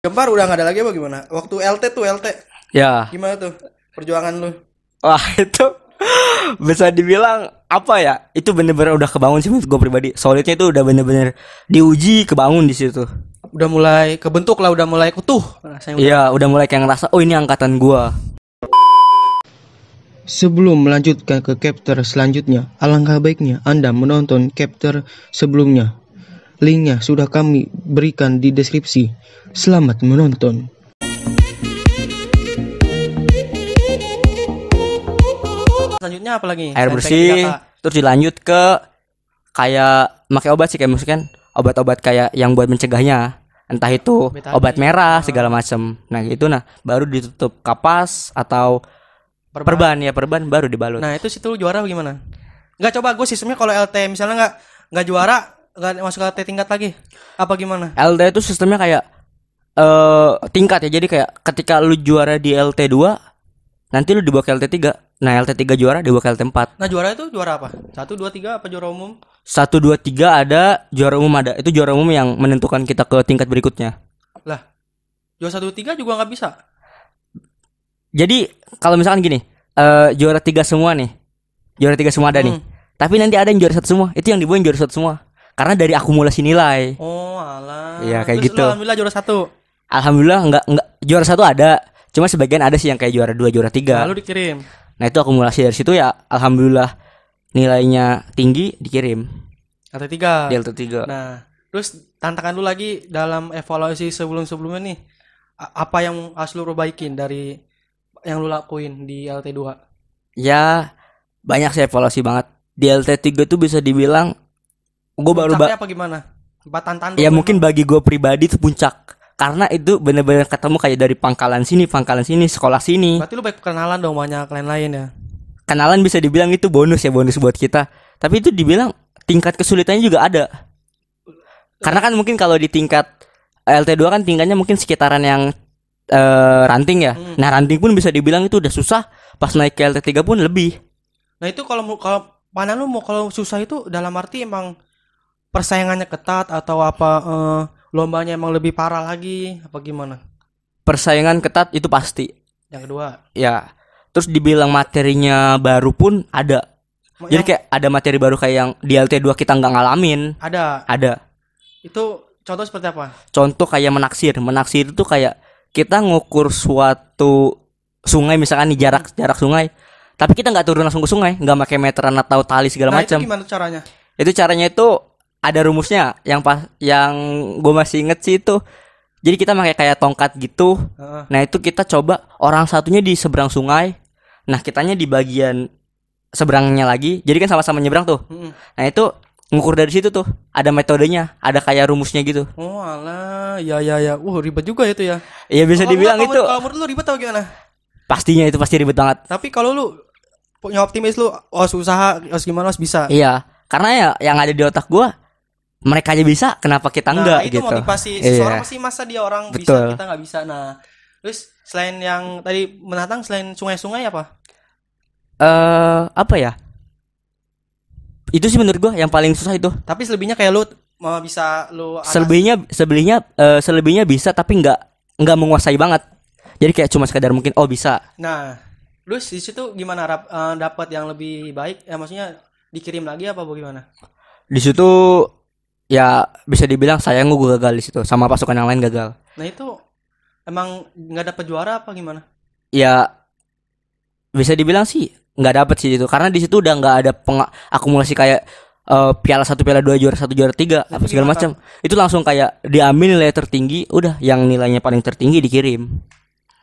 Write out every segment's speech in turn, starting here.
Gempar udah nggak ada lagi apa gimana? Waktu LT tuh LT Ya, gimana tuh perjuangan lu? wah itu bisa dibilang apa ya? Itu bener-bener udah kebangun sih menurut gue pribadi. Solidnya itu udah bener-bener diuji kebangun di situ. Udah mulai kebentuk lah, udah mulai utuh. Rasanya Iya, udah mulai kayak ngerasa oh ini angkatan gua. Sebelum melanjutkan ke chapter selanjutnya, alangkah baiknya Anda menonton chapter sebelumnya. Linknya sudah kami berikan di deskripsi. Selamat menonton. selanjutnya apa lagi? Air Selain bersih, PK3K. terus dilanjut ke kayak pakai obat sih, kayak maksudnya obat-obat kayak yang buat mencegahnya. Entah itu Betadine. obat merah segala macam. Nah, gitu baru ditutup kapas atau perban baru dibalut. Nah itu situ lu juara apa gimana? Nggak, coba gue sistemnya kalau LT misalnya nggak juara nggak masuk LT tingkat lagi apa gimana? LT itu sistemnya kayak tingkat ya. Jadi kayak ketika lu juara di LT 2, nanti lu dibawa ke LT 3. Nah, LT 3 juara dibawa ke LT 4. Nah juara itu juara apa? 1, 2, 3 apa juara umum? 1 2 3 ada, juara umum ada. Itu juara umum yang menentukan kita ke tingkat berikutnya. Lah juara 1, 3 juga nggak bisa. Jadi kalau misalkan gini, juara 3 semua nih. Juara 3 semua ada nih. Tapi nanti ada yang juara 1 semua. Itu yang dibawa yang juara 1 semua. Karena dari akumulasi nilai. Oh alah. Iya, kayak terus gitu. lu alhamdulillah juara 1. Alhamdulillah enggak juara 1 ada. Cuma sebagian ada sih yang kayak juara 2, juara 3. Lalu dikirim. Nah, itu akumulasi dari situ ya alhamdulillah nilainya tinggi dikirim LT 3. di LT 3. Nah terus tantangan lu lagi dalam evaluasi sebelum-sebelumnya nih, apa yang harus lu perbaikin dari yang lu lakuin di LT 2? Ya banyak sih evaluasi banget. Di LT 3 tuh bisa dibilang gue baru Puncaknya apa gimana? Tantangan ya lu mungkin memang. bagi gue pribadi itu puncak. Karena itu bener-bener ketemu kayak dari pangkalan sini, sekolah sini. Berarti lu baik kenalan dong banyak lain-lain ya. Kenalan bisa dibilang itu bonus ya, bonus buat kita. Tapi itu dibilang tingkat kesulitannya juga ada. Karena kan mungkin kalau di tingkat LT 2 kan tingkatnya mungkin sekitaran yang ranting ya. Nah, ranting pun bisa dibilang itu udah susah. Pas naik ke LT 3 pun lebih. Nah itu kalau mana lu mau kalau susah itu dalam arti emang persaingannya ketat atau apa, lombanya emang lebih parah lagi apa gimana? Persaingan ketat itu pasti. Yang kedua. Ya. Terus dibilang materinya baru pun ada. Jadi kayak ada materi baru kayak yang di LT 2 kita nggak ngalamin. Ada. Itu contoh seperti apa? Contoh kayak menaksir. Menaksir itu kayak kita ngukur suatu sungai misalkan nih jarak sungai. Tapi kita nggak turun langsung ke sungai, nggak pakai meteran atau tali segala Nah macam. itu gimana caranya? Itu caranya itu ada rumusnya yang gue masih inget sih itu. Jadi kita pakai kayak tongkat gitu. Nah itu kita coba orang satunya di seberang sungai. Nah kitanya di bagian seberangnya lagi. Jadi kan sama-sama nyebrang tuh. Nah itu ngukur dari situ tuh. Ada metodenya, ada kayak rumusnya gitu. Oh alah, ya. Ribet juga itu ya. Iya bisa dibilang itu. Kalau menurut lu ribet atau gimana? Pastinya itu pasti ribet banget. Tapi kalau lu punya optimis lu, usaha, gimana bisa. Iya, karena ya yang ada di otak gua mereka aja bisa, kenapa kita enggak itu gitu. motivasi seseorang pasti, masa dia orang Betul. bisa kita nggak bisa. Nah, terus selain yang tadi menantang, selain sungai-sungai apa? Apa ya? Itu sih menurut gua yang paling susah itu. Tapi selebihnya kayak lu mau bisa lu Selebihnya bisa tapi nggak menguasai banget. Jadi kayak cuma sekadar mungkin bisa. Nah, lu di situ gimana dapat yang lebih baik? Ya maksudnya dikirim lagi apa bagaimana? Di situ ya bisa dibilang sayang gue gagal di situ sama pasukan yang lain gagal. Nah, itu emang nggak dapat juara apa gimana? Ya bisa dibilang sih nggak dapet sih itu karena di situ udah nggak ada akumulasi kayak piala 1, piala 2, juara 1, juara 3 apa segala macam. Itu langsung kayak diambil nilai tertinggi, udah yang nilainya paling tertinggi dikirim.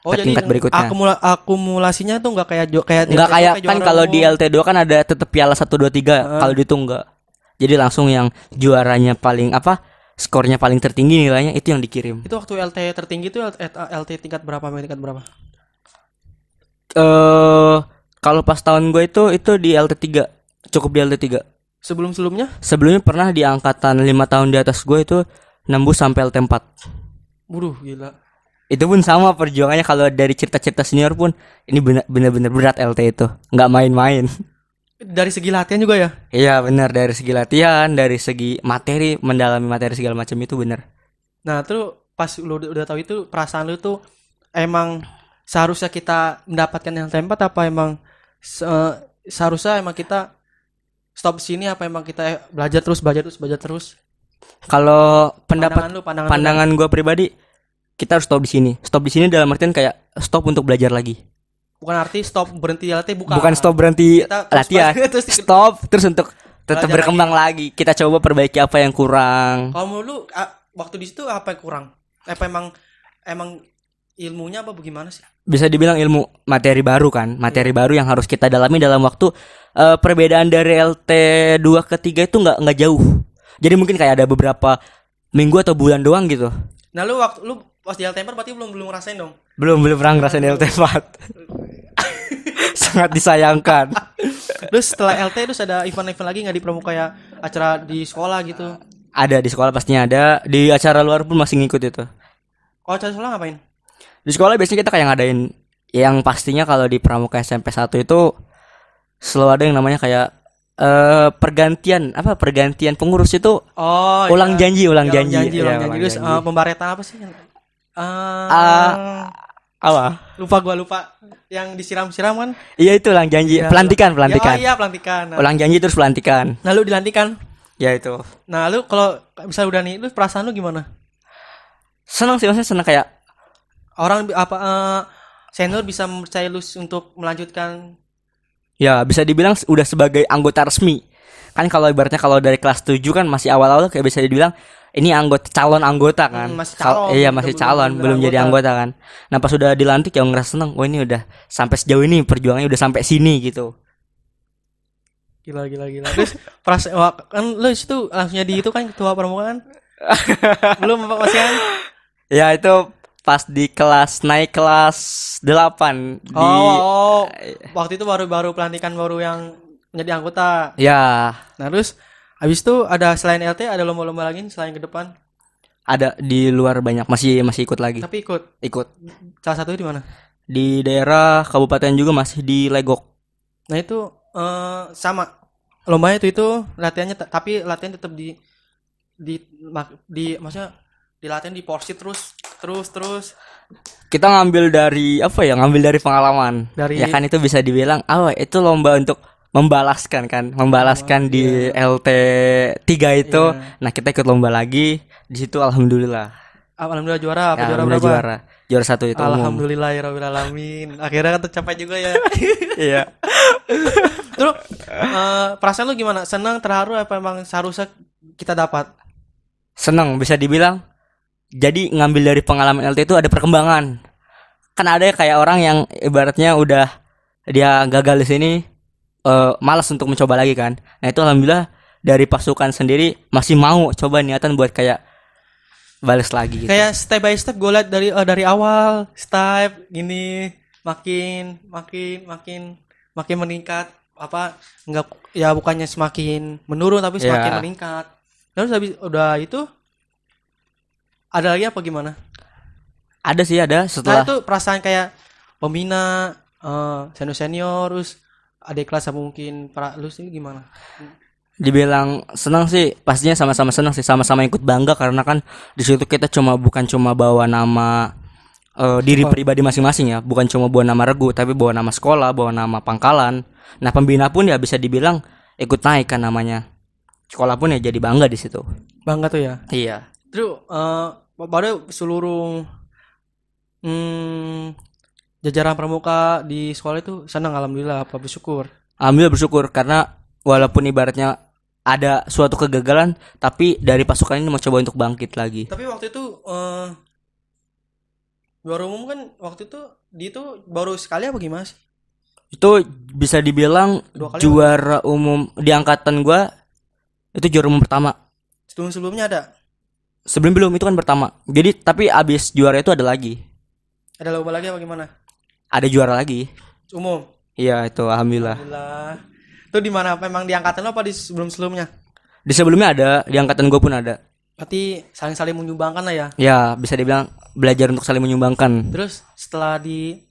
Ke Jadi tingkat berikutnya. Akumulasinya tuh nggak kayak nggak kayak kan kalau di LT 2 kan ada tetap piala 1, 2, 3. Kalau di itu enggak. Jadi langsung yang juaranya paling skornya paling tertinggi nilainya itu yang dikirim. Itu waktu LT tertinggi itu LT tingkat berapa? Tingkat berapa? Kalau pas tahun gue itu di LT 3. Cukup di LT 3. Sebelumnya pernah di angkatan 5 tahun di atas gue itu nembus sampai LT 4. Waduh, gila. Itu pun sama perjuangannya. Kalau dari cerita-cerita senior pun ini benar-benar berat LT itu. Nggak main-main. Dari segi latihan juga ya? Iya benar, dari segi latihan, dari segi materi, mendalami materi segala macam itu benar. Nah terus pas lu udah tahu itu perasaan lu tuh emang seharusnya kita mendapatkan yang tempat apa emang seharusnya emang kita stop di sini apa emang kita belajar terus? Kalau Pandangan gue pribadi, kita harus stop di sini. Stop di sini dalam artian kayak stop untuk belajar lagi. Bukan arti stop berhenti latih, Bukan stop berhenti Kita latihan. terus Stop terus untuk tetap belajar berkembang lagi. Kita coba perbaiki apa yang kurang. Kalau menurut lu waktu di situ apa yang kurang? Apa emang ilmunya apa bagaimana sih? Bisa dibilang ilmu materi baru kan. Materi baru yang harus kita dalami dalam waktu perbedaan dari LT 2 ke 3 itu enggak jauh. Jadi mungkin kayak ada beberapa minggu atau bulan doang gitu. Nah, lu pas di LT 4 berarti belum ngerasain dong. Belum pernah ngerasain LT 4. Sangat disayangkan. Terus setelah LT terus ada event-event lagi nggak di promo kayak acara di sekolah gitu? Ada di sekolah pastinya ada. Di acara luar pun masih ngikut itu. Kalau acara sekolah ngapain? Di sekolah biasanya kita kayak ngadain yang pastinya kalau di Pramuka SMP 1 itu selalu ada yang namanya kayak pergantian pengurus itu. Ulang janji. Terus pembaretan apa sih? Apa? Lupa yang disiram-siram kan? Iya itu ulang janji. Ya, pelantikan. Iya, pelantikan. Nah. Ulang janji terus pelantikan. Nah, lu dilantikan. Ya itu. Nah, lu kalau bisa udah nih, lu perasaan lu gimana? Senang sih, maksudnya senang kayak orang senior bisa mempercayai lu untuk melanjutkan. Ya, bisa dibilang udah sebagai anggota resmi. Kan kalau ibaratnya kalau dari kelas 7 kan masih awal-awal kayak bisa dibilang ini calon anggota kan. Masih calon. Masih calon, belum jadi anggota kan. Nah, pas sudah dilantik ya ngerasa seneng. Oh, ini udah sampai sejauh ini perjuangannya udah sampai sini gitu. Gila. Terus kan lu itu langsung jadi itu kan ketua pramuka kan? Belum apa masih kan? Ya itu pas naik kelas 8 di waktu itu baru pelantikan baru yang menjadi anggota. Ya. Nah, terus habis itu ada selain LT ada lomba-lomba lagi selain ke depan? Ada di luar banyak, masih ikut lagi. Tapi ikut. Salah satunya di mana? Di daerah kabupaten juga masih di Legok. Nah, itu sama lombanya itu latihannya tapi latihan tetap di maksudnya dilatihan di porsi terus. Kita ngambil dari pengalaman. Ya kan itu bisa dibilang itu lomba untuk membalaskan di LT 3 itu. Iya. Nah, kita ikut lomba lagi di situ alhamdulillah juara. Berapa? Juara 1 itu. Alhamdulillahirabbil alamin. Akhirnya kan tercapai juga ya. Iya. Terus perasaan lu gimana? Senang, terharu apa emang seharusnya kita dapat? Senang, bisa dibilang. Jadi ngambil dari pengalaman LT itu ada perkembangan. Kan ada kayak orang yang ibaratnya udah dia gagal di sini, malas untuk mencoba lagi kan. Nah, itu alhamdulillah dari pasukan sendiri masih mau coba niatan buat kayak balas lagi gitu. Kayak step by step gue liat dari awal step gini makin meningkat, apa enggak ya, bukannya semakin menurun tapi semakin meningkat. Terus habis udah itu ada lagi apa gimana? Ada setelah. Nah, itu perasaan kayak pembina, senior terus adik kelas mungkin para lu sih gimana? Dibilang senang sih, pastinya sama-sama senang sih, sama-sama ikut bangga karena kan di situ kita bukan cuma bawa nama diri pribadi masing-masing ya, bukan cuma bawa nama regu tapi bawa nama sekolah, bawa nama pangkalan. Nah, pembina pun ya bisa dibilang ikut naik kan namanya. Sekolah pun ya jadi bangga di situ. Bangga tuh ya. Iya. Terus pada seluruh jajaran pramuka di sekolah itu senang, alhamdulillah, apa bersyukur. Alhamdulillah bersyukur karena walaupun ibaratnya ada suatu kegagalan, tapi dari pasukan ini mau coba untuk bangkit lagi. Tapi waktu itu juara umum kan waktu itu baru sekali apa gimana sih? Itu bisa dibilang juara umum di angkatan gua itu juara umum pertama. Sebelumnya ada? Belum, itu kan pertama. Jadi tapi abis juara itu ada lagi. Ada lomba lagi apa gimana? Ada juara lagi. Umum? Iya, itu alhamdulillah. Itu di mana? Memang di angkatan lo apa di sebelumnya? Di sebelumnya ada, di angkatan gue pun ada. Berarti saling menyumbangkan lah ya? Ya, bisa dibilang belajar untuk saling menyumbangkan. Terus setelah di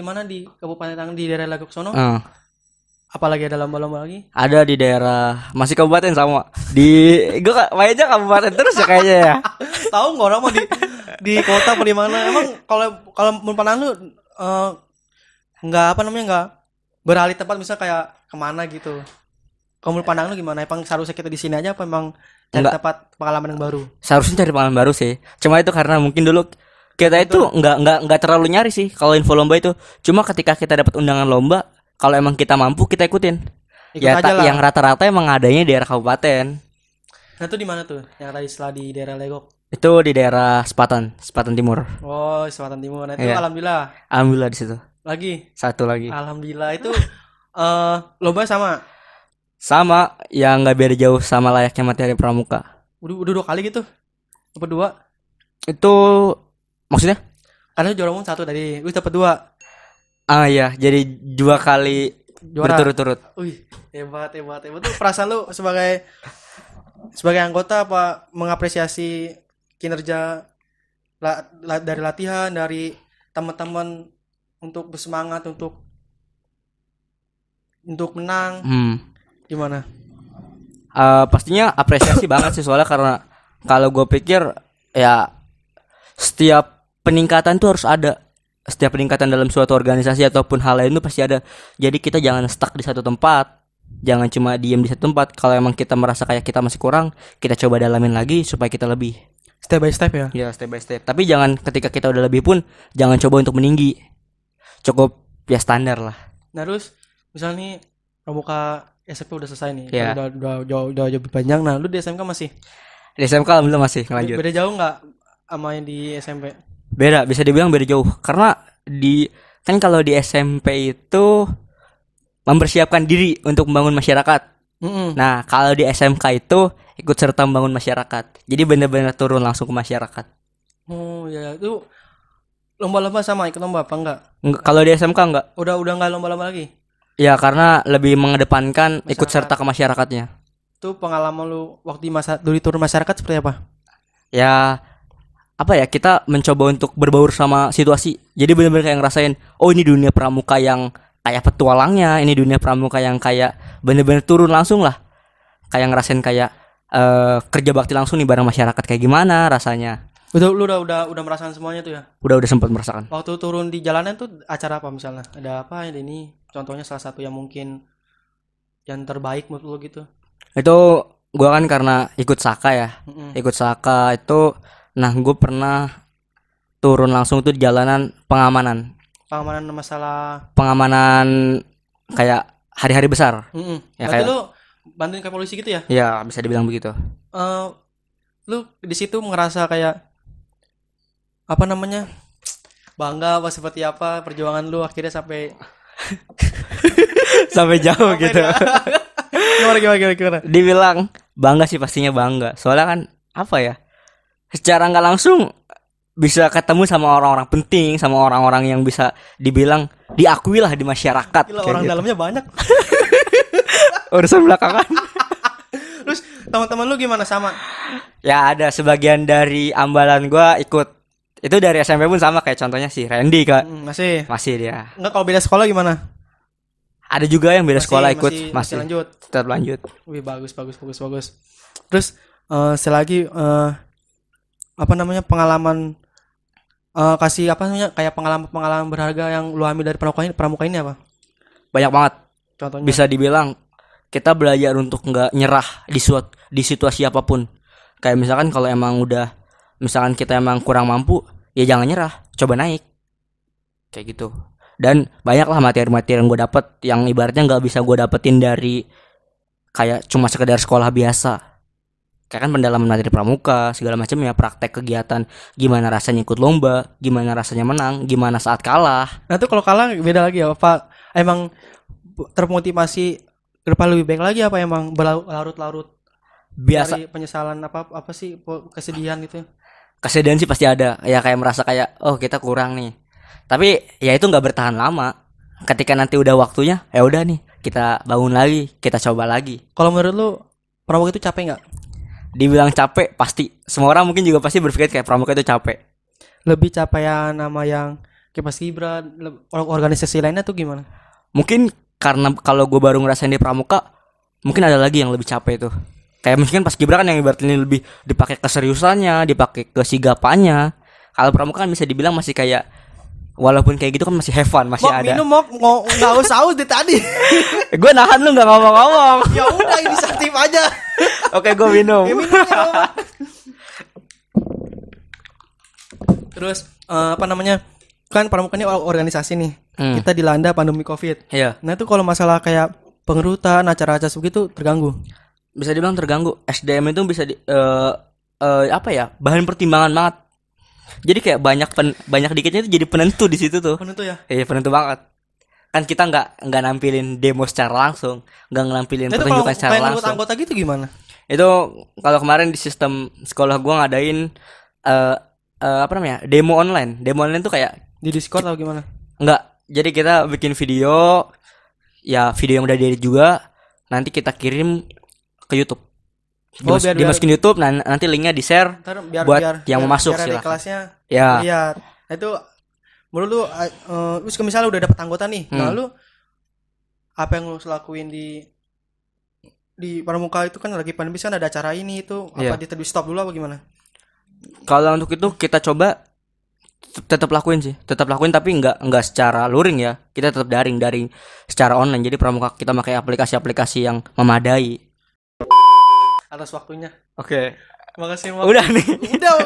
mana di Kabupaten di daerah Legok sono? Apalagi ada lomba-lomba lagi? Ada di daerah masih kabupaten sama. Gue kayaknya kabupaten terus ya kayaknya ya. tahu nggak orang mau di kota apa di mana. Emang kalau menurut pandangan lu nggak apa namanya nggak beralih tempat misal kayak kemana gitu. Kalau menurut pandangan lu gimana? Emang seharusnya kita di sini aja apa emang cari tempat pengalaman yang baru? Seharusnya cari pengalaman baru sih. Cuma itu karena mungkin dulu kita itu nggak terlalu nyari sih kalau info lomba itu. Cuma ketika kita dapat undangan lomba, kalau emang kita mampu kita ikutin. Yang rata-rata emang adanya di daerah kabupaten. Nah itu di mana tuh? Yang tadi setelah di daerah Legok. Itu di daerah Selatan Timur. Oh, Selatan Timur. Nah itu Alhamdulillah di situ. Lagi. Satu lagi. Alhamdulillah itu lomba sama. Sama, yang nggak beda jauh sama layaknya materi pramuka. Udah 2 kali gitu? Dapat 2? Itu maksudnya? Karena juara umum 1 tadi, lu dapat 2. Ah iya, jadi 2 kali juara berturut-turut. Wih, hebat. Tuh perasaan lu sebagai anggota apa mengapresiasi kinerja dari latihan, dari teman-teman untuk bersemangat untuk menang. Gimana? Pastinya apresiasi banget sih, soalnya karena kalau gue pikir ya setiap peningkatan tuh harus ada. Setiap peningkatan dalam suatu organisasi ataupun hal lain itu pasti ada. Jadi kita jangan stuck di satu tempat. Jangan cuma diem di satu tempat. Kalau emang kita merasa kayak kita masih kurang, kita coba dalamin lagi supaya kita lebih. Step by step ya? Ya, step by step. Tapi jangan ketika kita udah lebih pun jangan coba untuk meninggi. Cukup ya standar lah. Nah terus misalnya nih pramuka SMP udah selesai nih, yeah. udah jauh lebih panjang. Nah, lu di SMK masih? Di SMK alhamdulillah masih ngelanjut. Beda jauh nggak sama yang di SMP? Beda, bisa dibilang beda jauh. Karena kan kalau di SMP itu mempersiapkan diri untuk membangun masyarakat. Nah, kalau di SMK itu ikut serta membangun masyarakat. Jadi benar-benar turun langsung ke masyarakat. Oh ya, itu lomba-lomba sama ikut lomba apa enggak? Kalau di SMK enggak. Udah nggak lomba-lomba lagi? Ya karena lebih mengedepankan masyarakat. Ikut serta ke masyarakatnya. Itu pengalaman lu waktu di turun masyarakat seperti apa? Ya apa ya, kita mencoba untuk berbaur sama situasi. Jadi benar-benar kayak ngerasain, oh ini dunia pramuka yang kayak petualangnya, ini dunia pramuka yang kayak benar-benar turun langsung lah. Kayak ngerasain kayak kerja bakti langsung nih bareng masyarakat kayak gimana rasanya. Betul, lu udah merasakan semuanya tuh ya? Udah sempat merasakan. Waktu turun di jalanan tuh acara apa misalnya? Ada apa ini? Contohnya salah satu yang mungkin yang terbaik menurut lu gitu. Itu gua kan karena ikut Saka ya. Ikut Saka itu, nah gue pernah turun langsung tuh di jalanan pengamanan kayak hari-hari besar. Ya kayak lu bantuin ke polisi gitu ya? Ya bisa dibilang begitu. Lu di situ ngerasa kayak apa namanya, bangga apa seperti apa perjuangan lu akhirnya sampai sampai jauh gitu. Gimana? Dibilang bangga sih, pastinya bangga. Soalnya kan apa ya, secara nggak langsung bisa ketemu sama orang-orang penting, sama orang-orang yang bisa dibilang diakui lah di masyarakat. Gila, orang gitu. Dalamnya banyak. Urusan belakangan. Terus teman-teman lu gimana, sama? Ya ada sebagian dari ambalan gua ikut. Itu dari SMP pun sama, kayak contohnya si Randy Kak. Masih dia. Enggak, kalau beda sekolah gimana? Ada juga yang beda sekolah ikut, masih lanjut. Tetap lanjut. Wih, bagus. Terus selagi apa namanya pengalaman kasih apa namanya kayak pengalaman berharga yang lu ambil dari pramuka ini apa? Banyak banget. Contohnya bisa dibilang kita belajar untuk nggak nyerah di situasi apapun. Kayak misalkan kalau emang misalkan kita emang kurang mampu, ya jangan nyerah, coba naik. Kayak gitu. Dan banyaklah materi-materi yang gue dapet yang ibaratnya nggak bisa gue dapetin dari kayak cuma sekedar sekolah biasa. Kayak kan pendalaman materi pramuka segala macam ya, praktek kegiatan, gimana rasanya ikut lomba, gimana rasanya menang, gimana saat kalah. Nah tuh kalau kalah beda lagi ya, apa emang termotivasi ke depan lebih baik lagi, apa emang berlarut-larut biasa dari penyesalan apa sih, kesedihan gitu? Kesedihan sih pasti ada ya, kayak merasa kayak oh kita kurang nih. Tapi ya itu nggak bertahan lama. Ketika nanti udah waktunya, ya udah nih kita bangun lagi, kita coba lagi. Kalau menurut lu pramuka itu capek nggak? Dibilang capek pasti. Semua orang mungkin juga pasti berpikir kayak pramuka itu capek. Lebih capek yang nama yang kayak paskibra, organisasi lainnya tuh gimana? Mungkin karena kalau gue baru ngerasain di pramuka, mungkin ada lagi yang lebih capek tuh. Kayak mungkin pas Gibra kan yang ibaratnya lebih dipakai keseriusannya, dipakai kesigapannya. Kalau pramuka kan bisa dibilang masih kayak walaupun kayak gitu kan masih have fun, masih ada. Minum mau nggak haus dari tadi. Gue nahan lu nggak ngomong-ngomong. Ya udah inisiatif aja. Oke, gue minum. Ya, minumnya apa? Terus apa namanya? Kan pramuka ini organisasi nih. Kita dilanda pandemi Covid. Iya. Nah itu kalau masalah kayak pengerutan, acara-acara begitu terganggu. Bisa dibilang terganggu. SDM itu bisa apa ya? Bahan pertimbangan banget. Jadi kayak banyak dikitnya itu jadi penentu di situ tuh. Penentu ya? Iya, penentu banget. Kan kita nggak nampilin demo secara langsung, nggak nampilin pertunjukan secara langsung. Kalau anggota gitu gimana? Itu kalau kemarin di sistem sekolah gua ngadain apa namanya? Demo online. Demo online tuh kayak Di Discord atau gimana? enggak. Jadi kita bikin video, ya video yang udah diedit juga, nanti kita kirim ke YouTube. Dimasukin YouTube, nanti linknya di share buat yang mau masuk sih. Kelasnya ya. Lihat. Itu menurut lu terus misalnya udah dapet anggota nih. Nah, lu apa yang lu lakuin di pramuka itu kan lagi pandemi kan ada acara ini itu apa di stop dulu apa gimana? Kalau untuk itu kita coba tetap lakuin tapi enggak secara luring ya. Kita tetap daring secara online. Jadi pramuka kita pakai aplikasi-aplikasi yang memadai. Atas waktunya. Oke. Makasih Udah nih.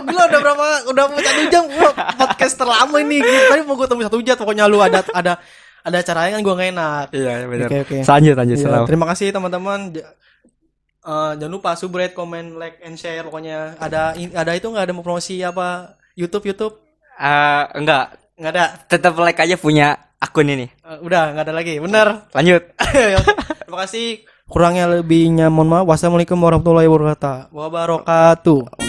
Udah berapa? Udah mau 1 jam. Podcast terlama ini. Tadi mau gue temu 1 jam. Pokoknya lu ada acaranya kan gue gak enak. Iya benar. Oke. Lanjut. Ya, terima kasih teman-teman. Jangan lupa subscribe, comment, like, and share. Pokoknya ada itu nggak ada mau promosi apa YouTube? Enggak ada. Tetap like aja punya akun ini. Udah nggak ada lagi. Bener. Lanjut. Terima kasih. Kurangnya lebihnya mohon maaf. Wassalamualaikum warahmatullahi wabarakatuh.